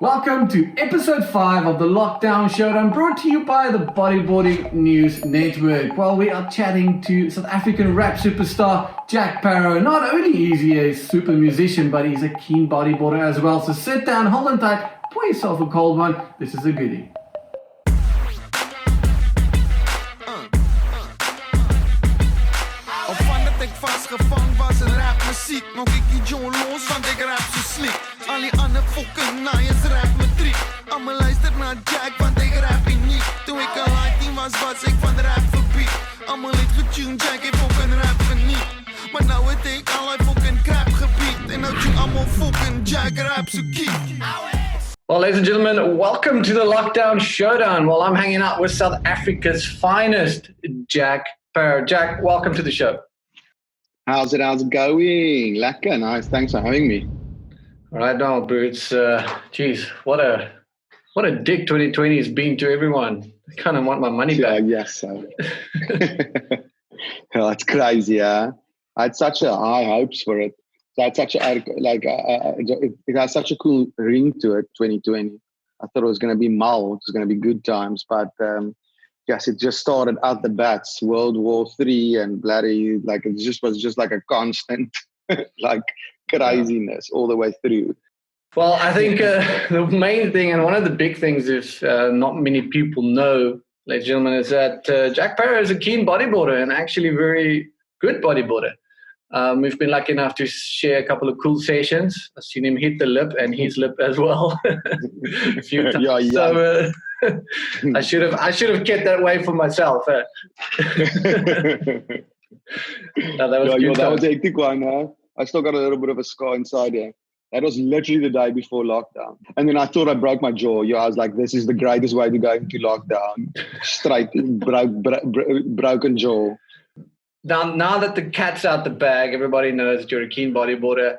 Welcome to episode 5 of the Lockdown Showdown, brought to you by the Bodyboarding News Network. While we are chatting to South African rap superstar Jack Parow. Not only is he a super musician, but he's a keen bodyboarder as well. So sit down, hold on tight, pour yourself a cold one. This is a goodie. Vastgevang was in rapmuziek. Maar kijk die John los, want ik rap zo sliek. Al die ander fucking naaiers rap matriek. Allemaal luister naar Jack, want ik rap uniek. Toen ik al 18 was ik van rap verbied. Allemaal het getuned, Jack heeft ook een rap verniet. Maar nou het ik al een fucking crap gebied. En nou tune allemaal fucking Jack rap zo kiek. Well, ladies and gentlemen, welcome to the Lockdown Showdown. Well, I'm hanging out with South Africa's finest, Jack Parow. Jack, welcome to the show. How's it going? Lekker, nice. Thanks for having me. All right, now, Boots. Geez, what a dick 2020 has been to everyone. I kind of want my money back. Yes, so. Oh, it's crazy, yeah. I had such a high hopes for it. So I had such it has such a cool ring to it. 2020. I thought it was going to be mull. It was going to be good times, but yes, it just started out the bats, World War III, and bloody, like it was just like a constant, like craziness all the way through. Well, I think the main thing, and one of the big things, if not many people know, ladies and gentlemen, is that Jack Parow is a keen bodyboarder and actually very good bodyboarder. We've been lucky enough to share a couple of cool sessions. I've seen him hit the lip and his lip as well a few times. Yeah. So, I should have kept that away for myself. No, that was a hectic one. I still got a little bit of a scar inside here. That was literally the day before lockdown. And then I thought I broke my jaw. I was like, this is the greatest way to go into lockdown. Straight broken jaw. Now that the cat's out the bag, everybody knows that you're a keen bodyboarder.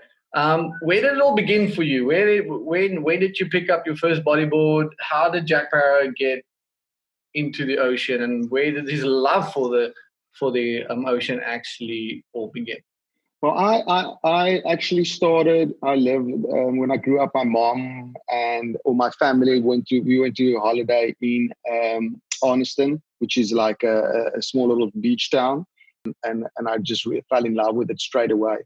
Where did it all begin for you? When did you pick up your first bodyboard? How did Jack Parow get into the ocean, and where did his love for the ocean actually all begin? Well, I actually started. I lived when I grew up. My mom and all my family we went to a holiday in Arniston, which is like a small little beach town, and I just fell in love with it straight away.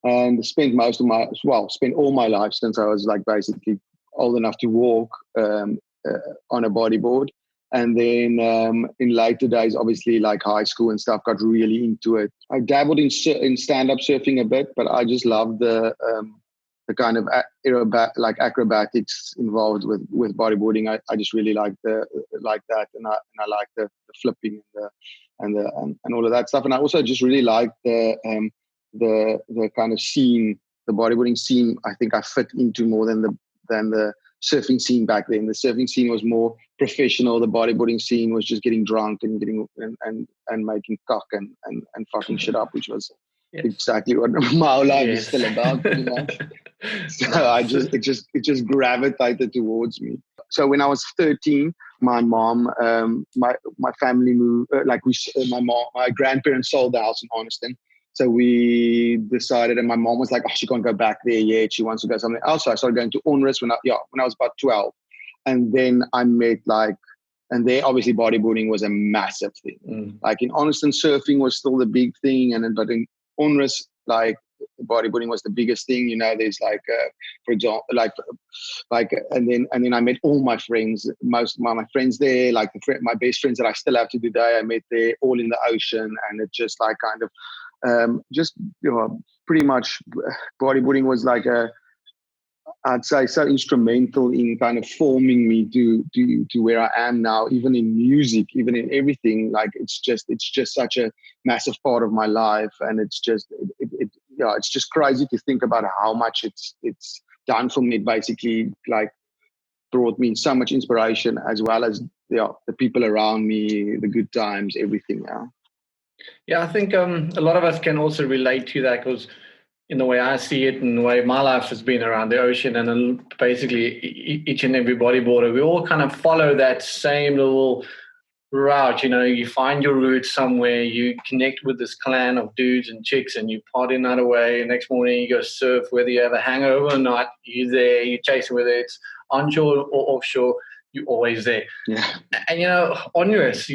And spent all my life since I was like basically old enough to walk on a bodyboard. And then in later days, obviously like high school and stuff, got really into it. I dabbled in stand-up surfing a bit, but I just loved the kind of acrobatics involved with bodyboarding. I just really like that, and I like the flipping and all of that stuff. And I also just really like the kind of scene, the bodyboarding scene. I think I fit into more than the surfing scene back then. The surfing scene was more professional. The bodyboarding scene was just getting drunk and making cock and fucking shit up, which was exactly what my whole life is still about, pretty much. So it just gravitated towards me. So when I was 13, my mom, my family moved. My grandparents sold the house in Arniston. So we decided, and my mom was like, she can't go back there yet. She wants to go somewhere else. So I started going to Onrus when I was about 12. And then I met and there obviously bodyboarding was a massive thing. Mm. Like in Arniston, surfing was still the big thing. But in Onrus, like bodyboarding was the biggest thing. There's for example, and then I met all my friends, most of my friends there, like my best friends that I still have to today, I met there all in the ocean. And it just like kind of, pretty much bodyboarding was like I'd say so instrumental in kind of forming me to where I am now, even in music, even in everything. Like it's just such a massive part of my life, and it's just crazy to think about how much it's done for me. It basically like brought me so much inspiration, as well as the people around me, the good times, everything. Yeah, I think a lot of us can also relate to that, because in the way I see it and the way my life has been around the ocean, and basically each and every bodyboarder, we all kind of follow that same little route. You find your route somewhere, you connect with this clan of dudes and chicks, and you party night away. Next morning you go surf, whether you have a hangover or not, you're there, you're chasing, whether it's onshore or offshore, you're always there. Yeah. And onerous.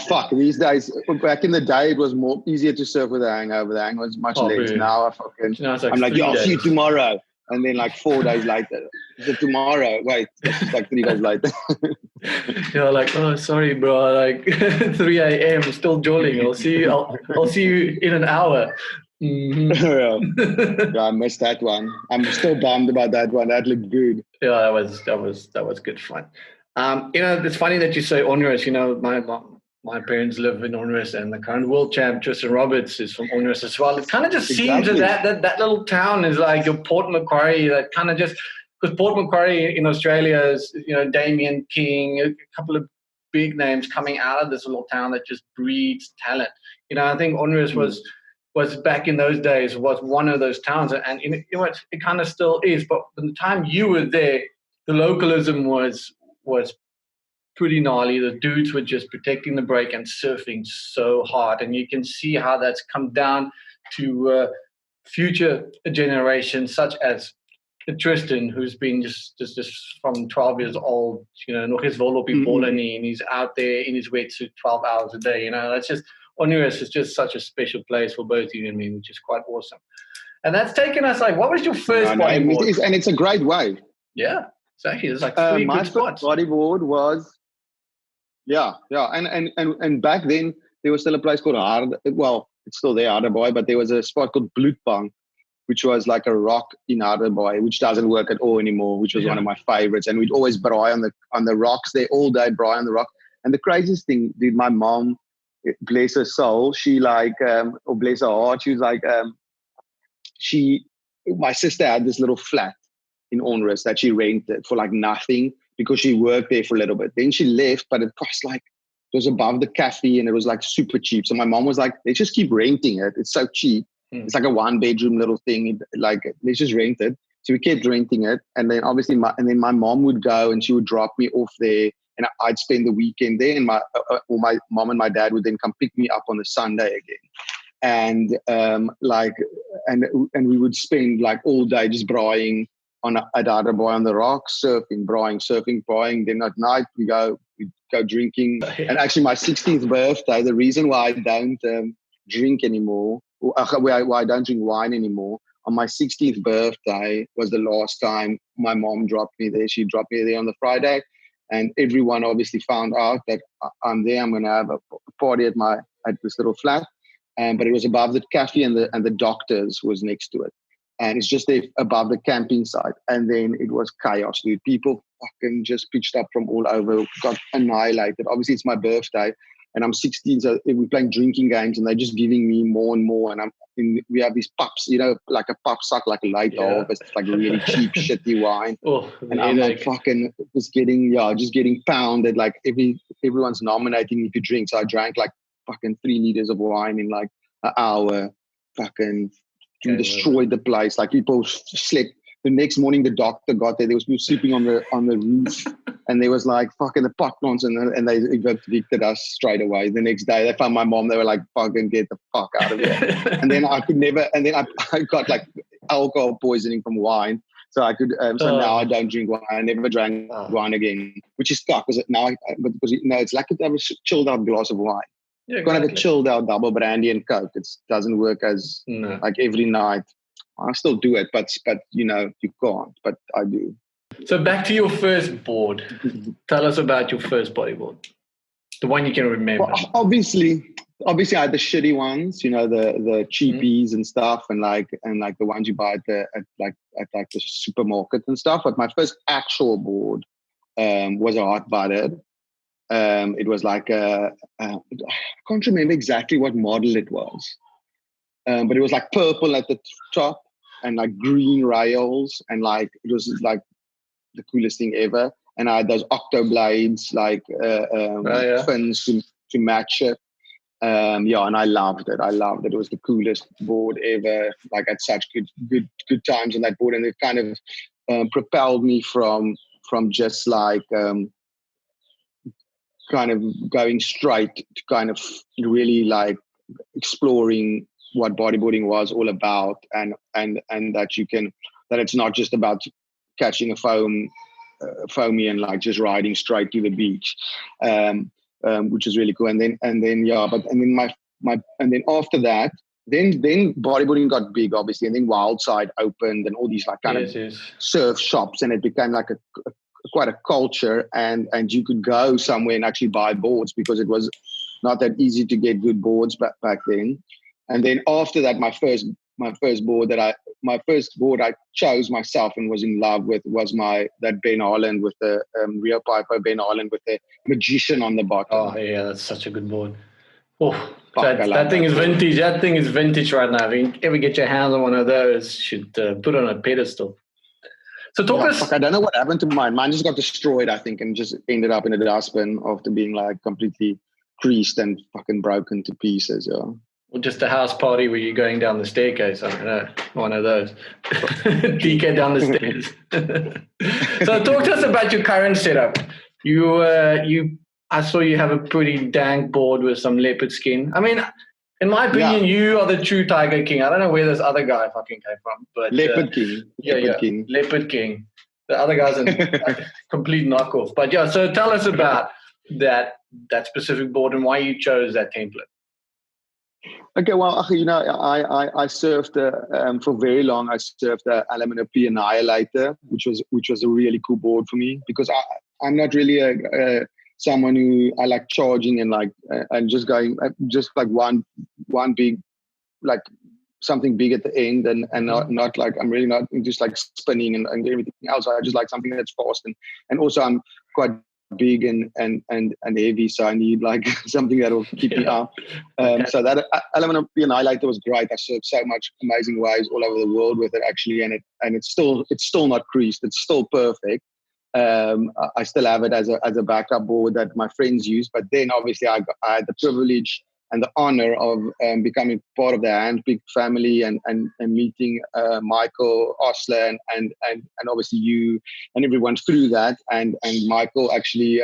Fuck. These days, back in the day, it was more easier to surf with a hangover. The hangover was much less. Now I'm like, I'll see you tomorrow. And then like 4 days later, is it tomorrow? Wait, it's like 3 days later. You're like, oh, sorry, bro. Like 3 a.m. still jolling. I'll see you. I'll see you in an hour. Mm-hmm. Yeah, I missed that one. I'm still bummed about that one. That looked good. Yeah, that was good fun. It's funny that you say onerous. My parents live in Onerous, and the current world champ Tristan Roberts is from Onerous as well. It kind of just seems that little town is like your Port Macquarie. That kind of just, because Port Macquarie in Australia is Damien King, a couple of big names coming out of this little town that just breeds talent. I think Onerous was back in those days was one of those towns, and it kind of still is. But by the time you were there, the localism was pretty gnarly. The dudes were just protecting the break and surfing so hard, and you can see how that's come down to future generations, such as Tristan, who's been just from 12 years old, nog eens wel op die bolle nie, and he's out there in his wetsuit 12 hours a day. That's just, Onerous is just such a special place for both you and me, which is quite awesome. And that's taken us like, what was your first bodyboard? And it's a great wave. Yeah, exactly. There's like 3 good spots. My bodyboard was. Yeah, and back then there was still a place called it's still there, Harderbaai, but there was a spot called Bloedbank, which was like a rock in Harderbaai, which doesn't work at all anymore, which was one of my favorites. And we'd always braai on the rocks there all day, braai on the rock. And the craziest thing, dude, my mom, bless her soul, she like, or bless her heart, she was like, my sister had this little flat in Onerous that she rented for like nothing, because she worked there for a little bit. Then she left, but it cost like, it was above the cafe and it was like super cheap. So my mom was like, let's just keep renting it. It's so cheap. It's like a 1-bedroom little thing. Like, let's just rent it. So we kept renting it. And then obviously, my mom would go and she would drop me off there, and I'd spend the weekend there. And my mom and my dad would then come pick me up on the Sunday again. And we would spend like all day just braaiing at Harderbaai on the rocks, surfing, braaiing. Then at night we go drinking. And actually, my 16th birthday, the reason why I don't drink anymore, why I don't drink wine anymore, on my 16th birthday was the last time my mom dropped me there. She dropped me there on the Friday, and everyone obviously found out that I'm there. I'm going to have a party at this little flat, but it was above the cafe, and the doctors was next to it. And it's just there above the camping site. And then it was chaos, dude. People fucking just pitched up from all over, got annihilated. Obviously, it's my birthday, and I'm 16, so we're playing drinking games, and they're just giving me more and more. And we have these pups, like a pup suck, like a light bulb. It's like really cheap, shitty wine. And I'm like fucking just getting pounded. Like everyone's nominating me to drink. So I drank like fucking 3 liters of wine in like an hour. Fucking destroyed the place. Like people slept. The next morning, the doctor got there. There was people sleeping on the roof, and there was like fucking the pot nonsense, and they evicted us straight away. The next day, they found my mom. They were like, "Fucking get the fuck out of here!" And then I could never. And then I got like alcohol poisoning from wine. So I could. Now I don't drink wine. I never drank wine again, which is tough because now. Because it's like to have a chilled out glass of wine. Yeah, exactly. You've got to have a chilled out double brandy and Coke. It doesn't work as like every night. I still do it, but you can't. But I do. So back to your first board. Tell us about your first bodyboard, the one you can remember. Well, obviously, I had the shitty ones, the cheapies and stuff, and like the ones you buy at the supermarket and stuff. But my first actual board was a hot butted. It was like I can't remember exactly what model it was, but it was like purple at the top and like green rails, and like it was like the coolest thing ever. And I had those octo blades, like fins to match it. And I loved it. It was the coolest board ever. Like I had such good times on that board, and it kind of propelled me from just like kind of going straight to kind of really like exploring what bodyboarding was all about, and that it's not just about catching a foamy and like just riding straight to the beach, which is really cool. And then after that, then bodyboarding got big, obviously, and then Wildside opened and all these like kind of surf shops, and it became like quite a culture, and you could go somewhere and actually buy boards because it was not that easy to get good boards back then. And then after that, my first board I chose myself and was in love with was that Ben Harland with the Rio Piper Ben Harland with the Magician on the bottom. Oh yeah, that's such a good board. Oh, that thing is vintage. That thing is vintage right now. If you ever get your hands on one of those, you should put it on a pedestal. So I don't know what happened to mine. Mine just got destroyed, I think, and just ended up in a dustbin after being like completely creased and fucking broken to pieces. Yeah. Or just a house party where you're going down the staircase. I don't know, one of those. DK down the stairs. So talk to us about your current setup. I saw you have a pretty dank board with some leopard skin. I mean, in my opinion, you are the true Tiger King. I don't know where this other guy fucking came from, but Leopard King. Leopard King. The other guy's a complete knockoff. But yeah, so tell us about that specific board and why you chose that template. Okay, well, you know, I surfed for very long. I surfed the Aluminum P Annihilator, which was a really cool board for me because I'm not really someone who I like charging and like and just going just like one big like something big at the end and not like I'm really not just like spinning and everything else. I just like something that's fast and also I'm quite big and heavy, so I need like something that will keep me up. So that Aluminum P Annihilator was great. I surfed so much amazing waves all over the world with it actually, and it's still not creased. It's still perfect. I still have it as a backup board that my friends use, but then obviously I had the privilege and the honor of becoming part of the Handpicked family and meeting Michael Osler and obviously you and everyone through that. And Michael actually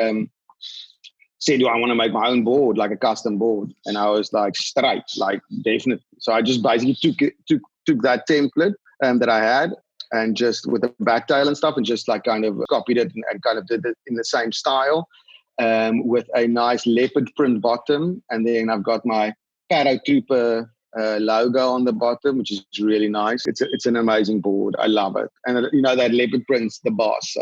said, do I want to make my own board, like a custom board? And I was like, straight, like definitely. So I just basically took that template that I had and just with the backtail and stuff and just like kind of copied it and kind of did it in the same style. With a nice leopard print bottom, and then I've got my Parow Trooper logo on the bottom, which is really nice. It's an amazing board. I love it, and you know that leopard print's the boss.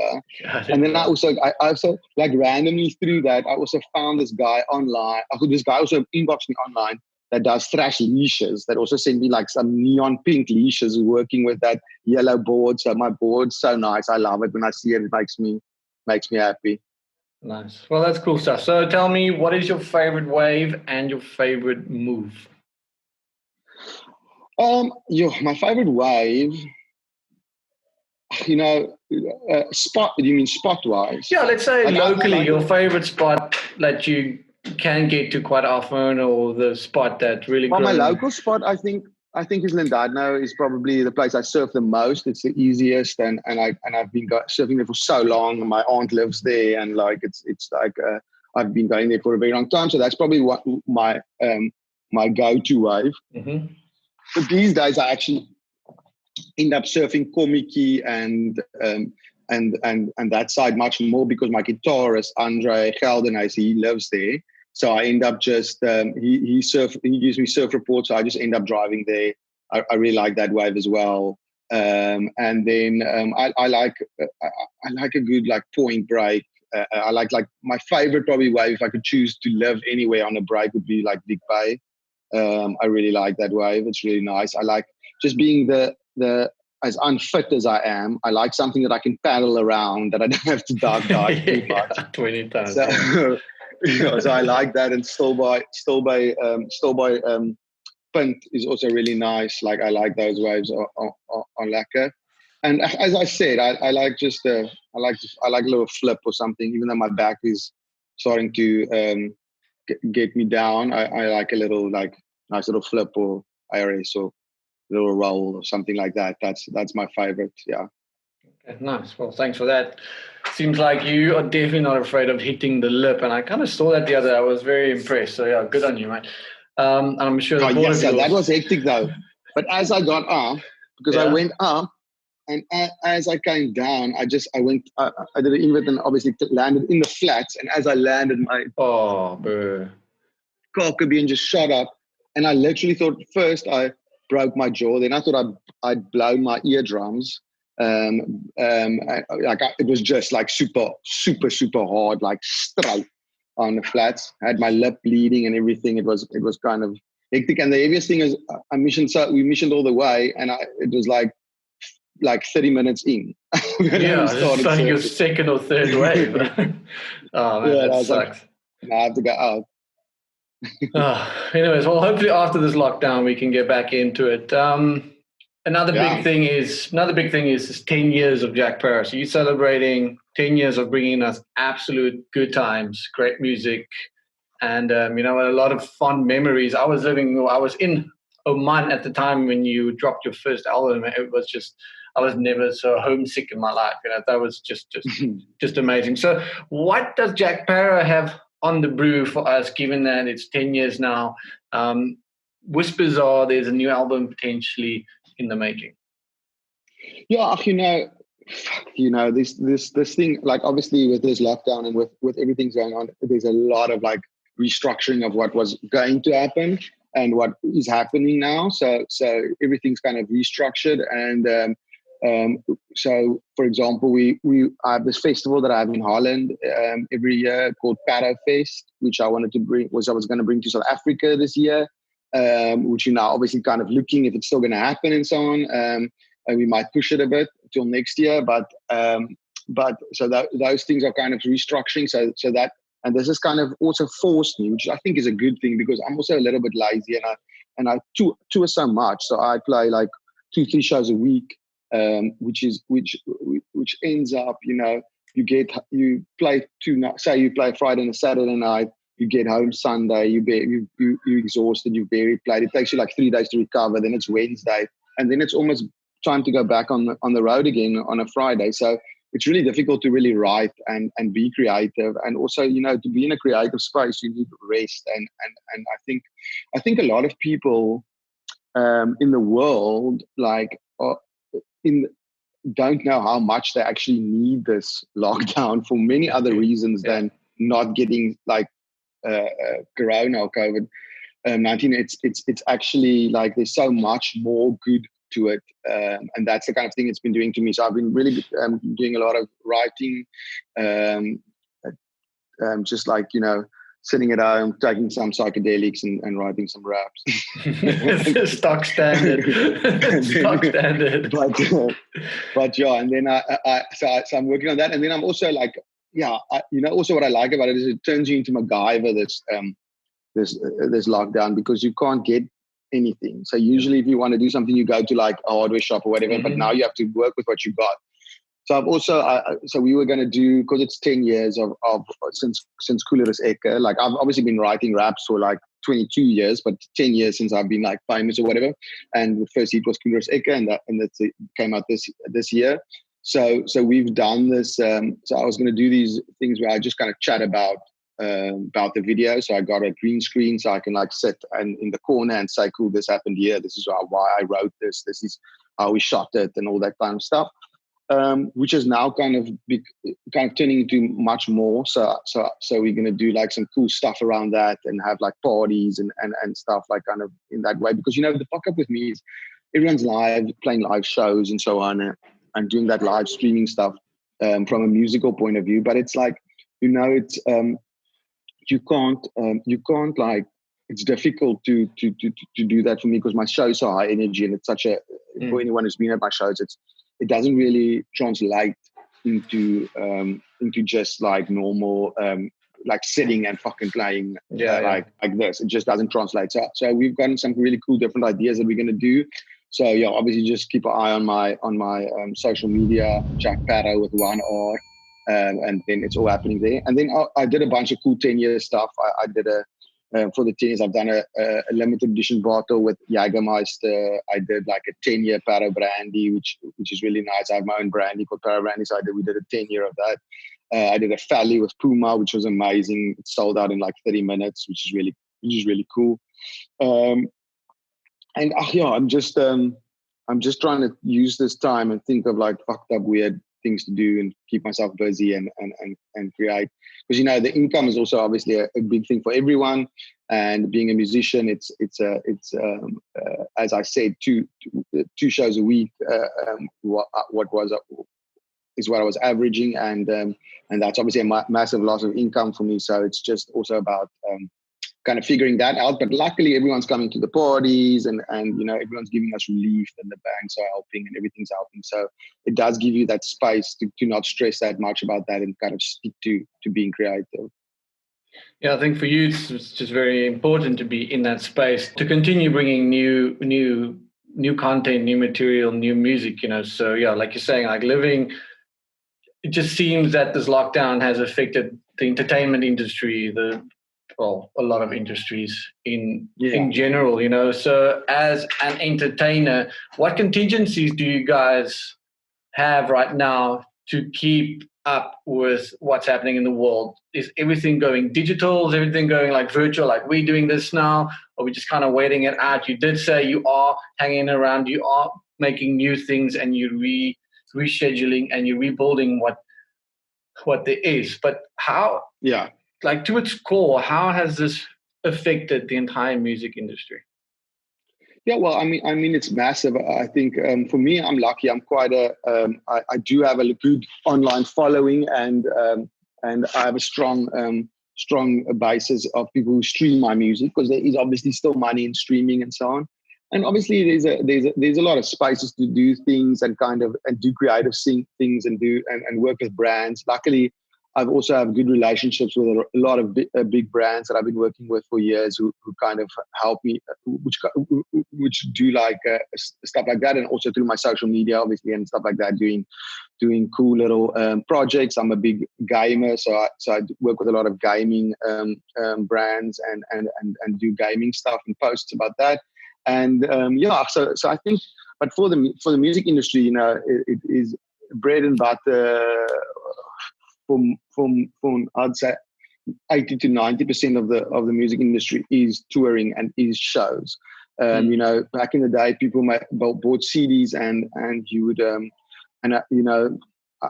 And then I also like randomly through that I also found this guy online. This guy also inboxed me online that does thrash leashes. That also sent me like some neon pink leashes working with that yellow board. So my board's so nice. I love it when I see it. It makes me happy. Nice. Well, that's cool stuff. So tell me, what is your favorite wave and your favorite move? My favorite wave, you know, spot. Do you mean spot-wise? Yeah, let's say locally, your favorite spot that you can get to quite often, or the spot that really. Well, my local spot, I think is Llandudno is probably the place I surf the most. It's the easiest, and I've been surfing there for so long. My aunt lives there, and like it's like I've been going there for a very long time. So that's probably what my go-to wave. Mm-hmm. But these days I actually end up surfing Komiki and that side much more because my guitarist Andre Geldenhuis, he lives there. So I end up just he gives me surf reports. So I just end up driving there. I really like that wave as well. And then I like a good like point break. I like my favorite probably wave if I could choose to live anywhere on a break would be like Big Bay. I really like that wave. It's really nice. I like just being the as unfit as I am. I like something that I can paddle around that I don't have to dive too much. 20 times. So, so I like that. And Stolby Pint is also really nice. Like I like those waves on lacquer. And as I said, I like just I like a little flip or something. Even though my back is starting to get me down, I like a little like nice little flip or IRS or little roll or something like that. That's my favorite. Yeah. Okay, nice. Well, thanks for that. Seems like you are definitely not afraid of hitting the lip, and I kind of saw that the other day. I was very impressed. So yeah, good on you, mate. And I'm sure the board of yours. That was hectic though. But as I got up, because I went up, and as I came down, I did an invert and obviously landed in the flats. And as I landed, my cockabeen just shot up, and I literally thought first I broke my jaw, then I thought I'd blown my eardrums. It was just like super hard, like straight on the flats. I had my lip bleeding and everything. It was kind of hectic. And the heaviest thing is we missioned all the way, and it was like 30 minutes in. It's like your second or third wave. Oh man, that sucks. I have to go out. Anyways, well, hopefully after this lockdown we can get back into it. Another big thing is 10 years of Jack Parow. So you're celebrating 10 years of bringing us absolute good times, great music, and a lot of fun memories. I was in Oman at the time when you dropped your first album. It was just, I was never so homesick in my life. That was just amazing. So what does Jack Parow have on the brew for us, given that it's 10 years now? Whispers are there's a new album potentially in the making. Yeah, this thing, like obviously with this lockdown and with everything's going on, there's a lot of like restructuring of what was going to happen and what is happening now. So everything's kind of restructured. And so for example, we have this festival that I have in Holland every year called Parow Fest, which I was going to bring to South Africa this year. Which now obviously kind of looking if it's still going to happen and so on. And we might push it a bit till next year, but so those things are kind of restructuring. So that, and this has kind of also forced me, which I think is a good thing because I'm also a little bit lazy and I tour so much. So I play like 2-3 shows a week, which ends up, you play you play Friday and a Saturday night. You get home Sunday, you're exhausted, you've barely played. It takes you like 3 days to recover. Then it's Wednesday. And then it's almost time to go back on the road again on a Friday. So it's really difficult to really write and be creative. And also, to be in a creative space, you need rest. And I think a lot of people in the world, don't know how much they actually need this lockdown for many other reasons than not getting like Corona or COVID-19. It's actually like there's so much more good to it, and that's the kind of thing it's been doing to me. So I've been really doing a lot of writing, just like sitting at home, taking some psychedelics and writing some raps. Stock standard. But yeah, and then so I'm working on that, and then I'm also like. Yeah, also what I like about it is it turns you into MacGyver, this lockdown, because you can't get anything. So usually if you want to do something, you go to like a hardware shop or whatever, but now you have to work with what you got. So I've also, so we were going to do, because it's 10 years of since Cooler is Ecke, like I've obviously been writing raps for like 22 years, but 10 years since I've been like famous or whatever. And the first hit was Cooler is Ecke, and that came out this year. So we've done this. So I was going to do these things where I just kind of chat about the video. So I got a green screen so I can like sit in the corner and say, cool, this happened here. This is why I wrote this. This is how we shot it and all that kind of stuff, which is now kind of turning into much more. So we're going to do like some cool stuff around that and have like parties and stuff like kind of in that way. Because, the fuck up with me is everyone's playing live shows and so on. And doing that live streaming stuff from a musical point of view, but it's like it's you can't like it's difficult to do that for me because my show's so high energy and it's such a for anyone who's been at my shows, it doesn't really translate into just like normal like sitting and fucking playing like this. It just doesn't translate. So we've gotten some really cool different ideas that we're going to do. So yeah, obviously just keep an eye on my social media, Jack Parow with 1 R, and then it's all happening there. And then I did a bunch of cool 10-year stuff. I did a for the 10 years. I've done a limited edition bottle with Jägermeister. I did like a 10-year Parow brandy, which is really nice. I have my own brandy called Parow brandy, so we did a 10-year of that. I did a Fally with Puma, which was amazing. It sold out in like 30 minutes, which is really cool. I'm just trying to use this time and think of like fucked up weird things to do and keep myself busy and create, because you know the income is also obviously a big thing for everyone. And being a musician, it's as I said, two shows a week. What I was averaging, and that's obviously a massive loss of income for me. So it's just also about kind of figuring that out. But luckily, everyone's coming to the parties, and you know everyone's giving us relief, and the banks are helping, and everything's helping. So it does give you that space to not stress that much about that and kind of stick to being creative. Yeah, I think for you it's just very important to be in that space to continue bringing new content, new material, new music. You know, so yeah, like you're saying, like living. It just seems that this lockdown has affected the entertainment industry, a lot of industries in general, you know. So as an entertainer, what contingencies do you guys have right now to keep up with what's happening in the world? Is everything going digital? Is everything going like virtual, like we're doing this now? Or are we just kind of waiting it out? You did say you are hanging around, you are making new things, and you're rescheduling and you're rebuilding what there is. But how, like to its core, how has this affected the entire music industry? Yeah, well, I mean, it's massive. I think for me, I'm lucky. I'm quite I do have a good online following, and I have a strong basis of people who stream my music, because there is obviously still money in streaming and so on. And obviously, there's a lot of spaces to do things and do creative things and work with brands. Luckily, I've also have good relationships with a lot of big brands that I've been working with for years, who kind of help me, which do like stuff like that, and also through my social media, obviously, and stuff like that, doing cool little projects. I'm a big gamer, so I work with a lot of gaming brands and do gaming stuff and posts about that. And so I think, but for the music industry, you know, it is bread and butter. From I'd say 80 to 90% of the music industry is touring and is shows. You know, back in the day, people bought CDs and you would you know,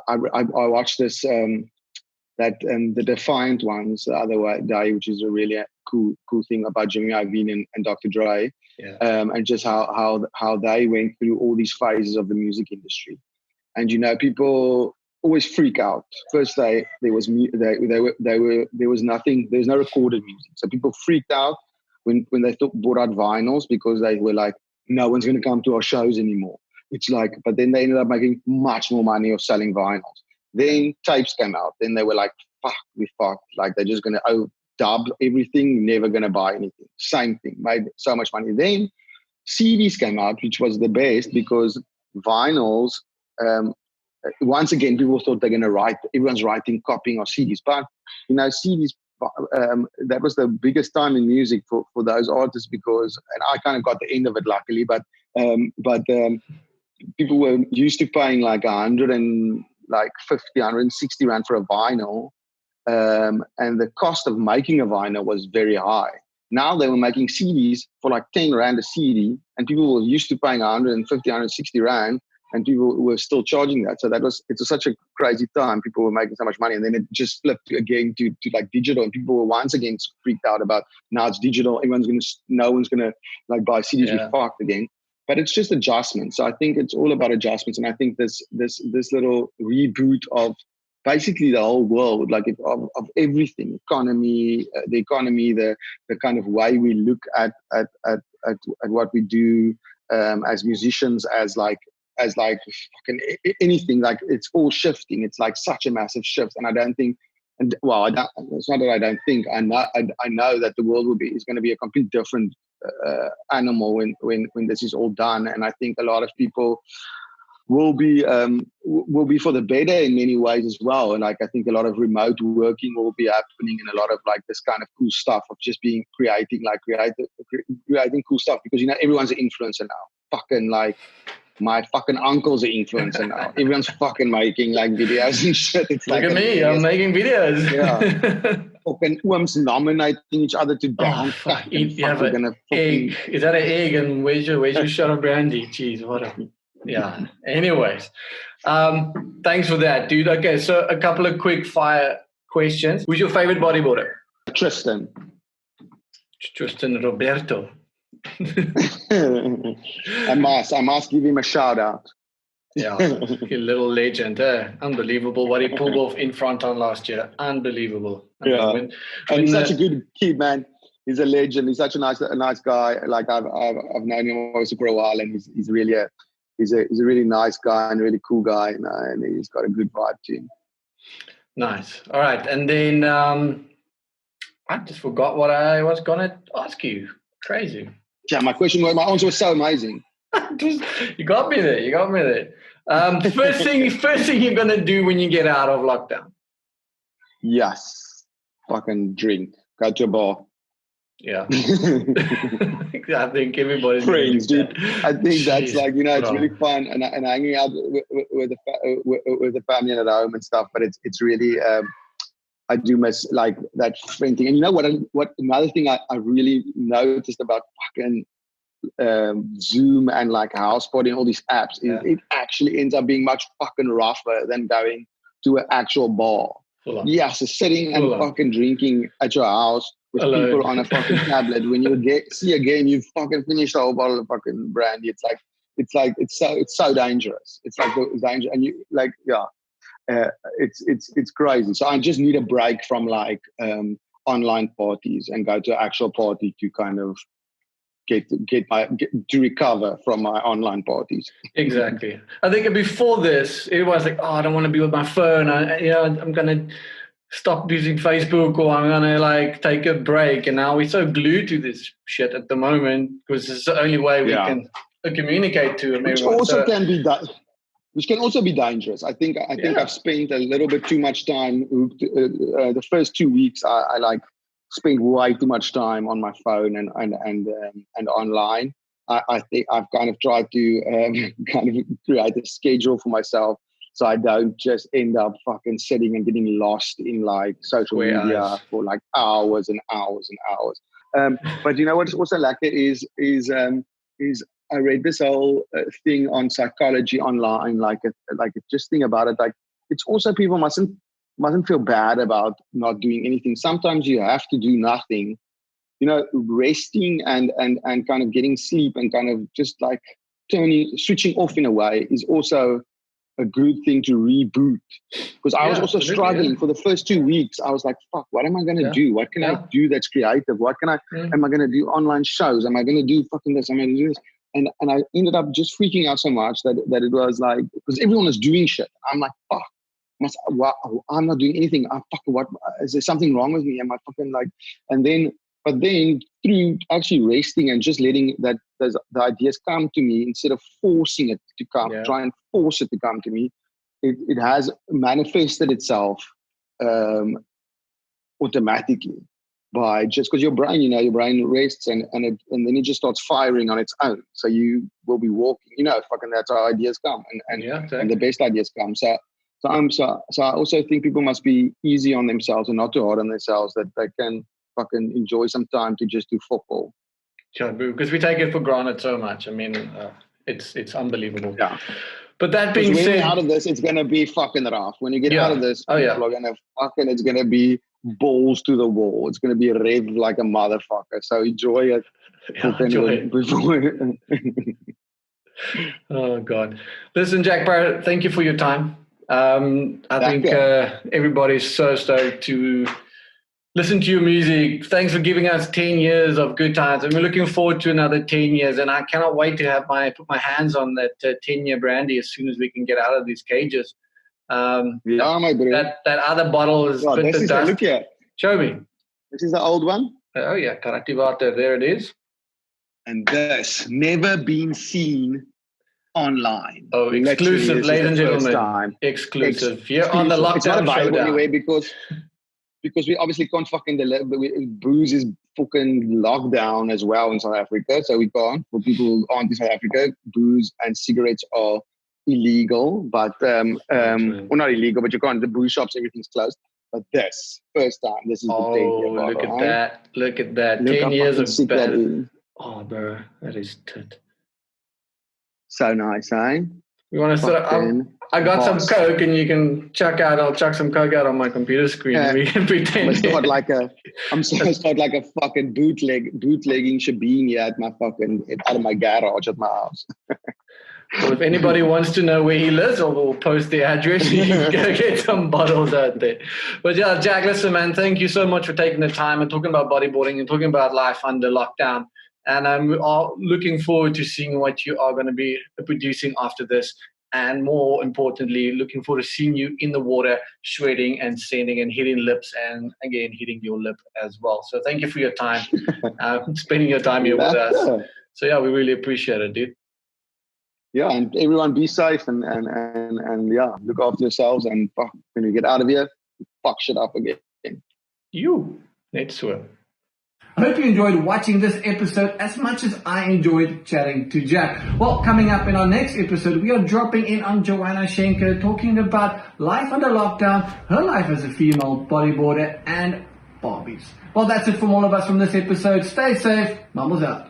I watched this the Defiant ones the other day, which is a really cool thing about Jimmy Iovine and Dr. Dre, and just how they went through all these phases of the music industry. And you know, people always freak out. First day there was nothing. There was no recorded music, so people freaked out when they bought out vinyls, because they were like, no one's going to come to our shows anymore. It's like, but then they ended up making much more money of selling vinyls. Then tapes came out. Then they were like, fuck, we fucked. Like they're just going to dub everything, never going to buy anything. Same thing, made so much money. Then CDs came out, which was the best, because vinyls. Once again, people thought they're going to write. Everyone's writing, copying of CDs, but you know, CDs. That was the biggest time in music for those artists, because, and I kind of got the end of it, luckily. But people were used to paying like 150, 160 rand for a vinyl, and the cost of making a vinyl was very high. Now they were making CDs for like 10 rand a CD, and people were used to paying 150, 160 rand. And people were still charging that. So it was such a crazy time. People were making so much money. And then it just flipped again to like digital. And people were once again freaked out about, now it's digital. No one's going to like buy CDs with fucked again. But it's just adjustments. So I think it's all about adjustments. And I think this little reboot of basically the whole world, like of everything, the economy, the kind of way we look at what we do as musicians, as fucking anything, like it's all shifting. It's like such a massive shift, and I don't think, it's not that I don't think, I know that the world is going to be a complete different animal when this is all done. And I think a lot of people will be for the better in many ways as well. And like I think a lot of remote working will be happening, and a lot of like this kind of cool stuff of just creating cool stuff, because everyone's an influencer now. Fucking like my fucking uncle's an influencer now. Everyone's fucking making like videos and shit. It's Look like at me, I'm making videos. Yeah. Fucking ooms nominating each other to down. You have an egg. Is that an egg? And where's your shot of brandy? Jeez, what a... Yeah. Anyways, thanks for that, dude. Okay, so a couple of quick fire questions. Who's your favorite bodyboarder? Tristan Roberto. I must give him a shout out. Yeah, a little legend. Unbelievable what he pulled off in Fronton last year. Unbelievable. Yeah, and he's such a good kid, man. He's a legend. He's such a nice guy. Like I've known him also for a while, and he's really he's a really nice guy and a really cool guy, and he's got a good vibe to him. Nice. All right, and then I just forgot what I was gonna ask you. Crazy. Yeah, my answer was so amazing. You got me there. First thing you're gonna do when you get out of lockdown? Yes, fucking drink. Go to a bar. Yeah. I think everybody's friends, dude. I think that's like, it's really fun and hanging out with the family and at home and stuff. But it's really I do miss like that friend thing. And you know what another thing I really noticed about fucking Zoom and like Housebody and all these apps is it actually ends up being much fucking rougher than going to an actual bar. So sitting and fucking drinking at your house with people on a fucking tablet. When you see again, you've fucking finished a whole bottle of fucking brandy. It's so dangerous. It's like the danger, and you like it's crazy. So I just need a break from like online parties and go to an actual party to kind of get to recover from my online parties. Exactly. I think before this, it was like, I don't want to be with my phone. I'm gonna stop using Facebook, or I'm gonna like take a break. And now we're so glued to this shit at the moment because it's the only way we can communicate to everyone. Which can also be dangerous. I think I've spent a little bit too much time. The first 2 weeks, I like spent way too much time on my phone and online. I think I've kind of tried to kind of create a schedule for myself so I don't just end up fucking sitting and getting lost in like social media for like hours and hours and hours. But you know what's also lacking is I read this whole thing on psychology online, just think about it. Like it's also people mustn't feel bad about not doing anything. Sometimes you have to do nothing. Resting and kind of getting sleep and kind of just like switching off in a way is also a good thing to reboot. Because I was also struggling for the first 2 weeks. I was like, fuck, what am I going to do? What can I do that's creative? What can am I going to do online shows? Am I going to do fucking this? Am I going to do this? And I ended up just freaking out so much that it was like, because everyone was doing shit. I'm like, fuck. I'm not doing anything. What is there something wrong with me? Am I fucking like? But then through actually resting and just letting the ideas come to me instead of forcing it to come, try and force it to come to me, it has manifested itself automatically by just because your brain rests and then it just starts firing on its own. So you will be walking. Fucking that's how ideas come and the best ideas come. So I also think people must be easy on themselves and not too hard on themselves, that they can fucking enjoy some time to just do football. Sure, because we take it for granted so much. I mean, it's unbelievable. Yeah. But that being said, out of this, it's gonna be fucking rough. When you get out of this, people are gonna fucking. It's gonna be balls to the wall. It's gonna be rev like a motherfucker. So enjoy it. Oh God! Listen, Jack Parow, thank you for your time. I think everybody's so stoked to listen to your music. Thanks for giving us 10 years of good times, and we're looking forward to another 10 years. And I cannot wait to have put my hands on that 10-year brandy as soon as we can get out of these cages. My bro. That other bottle is bit the dust. Look here. Show me. This is the old one. Oh yeah, Karate Water. There it is. And this never been seen online. Oh, exclusive, Literally, ladies and this is the first gentlemen. time. Exclusive. Here on the It's not Lockdown available Showdown. anyway because we obviously can't fucking deliver. Booze is fucking lockdown as well in South Africa, so we can't. For people who aren't in South Africa, booze and cigarettes are illegal, but well, not illegal, but you can't. The booze shops, everything's closed. But this first time, this is the 10-year bottle, look at right? that! Look at that! Look 10 how years fucking of sick that bad. is. Oh, bro, that is tit. So nice, eh? We want to start. I got some Coke, and you can chuck out. I'll chuck some Coke out on my computer screen, and we can pretend. I'm start like a fucking bootlegging shebeen here at my fucking out of my garage at my house. Well, if anybody wants to know where he lives, or we'll post the address, you can go get some bottles out there. But yeah, Jack, listen, man, thank you so much for taking the time and talking about bodyboarding and talking about life under lockdown. And I'm looking forward to seeing what you are going to be producing after this. And more importantly, looking forward to seeing you in the water, shredding and sanding and hitting lips and, again, hitting your lip as well. So thank you for your time, spending your time here with us. So, yeah, we really appreciate it, dude. Yeah, and everyone be safe and yeah, look after yourselves. And when you get out of here, fuck shit up again. Let's swim. I hope you enjoyed watching this episode as much as I enjoyed chatting to Jack. Well, coming up in our next episode, we are dropping in on Joanna Schenker, talking about life under lockdown, her life as a female bodyboarder, and Barbies. Well, that's it from all of us from this episode. Stay safe. Mumbles out.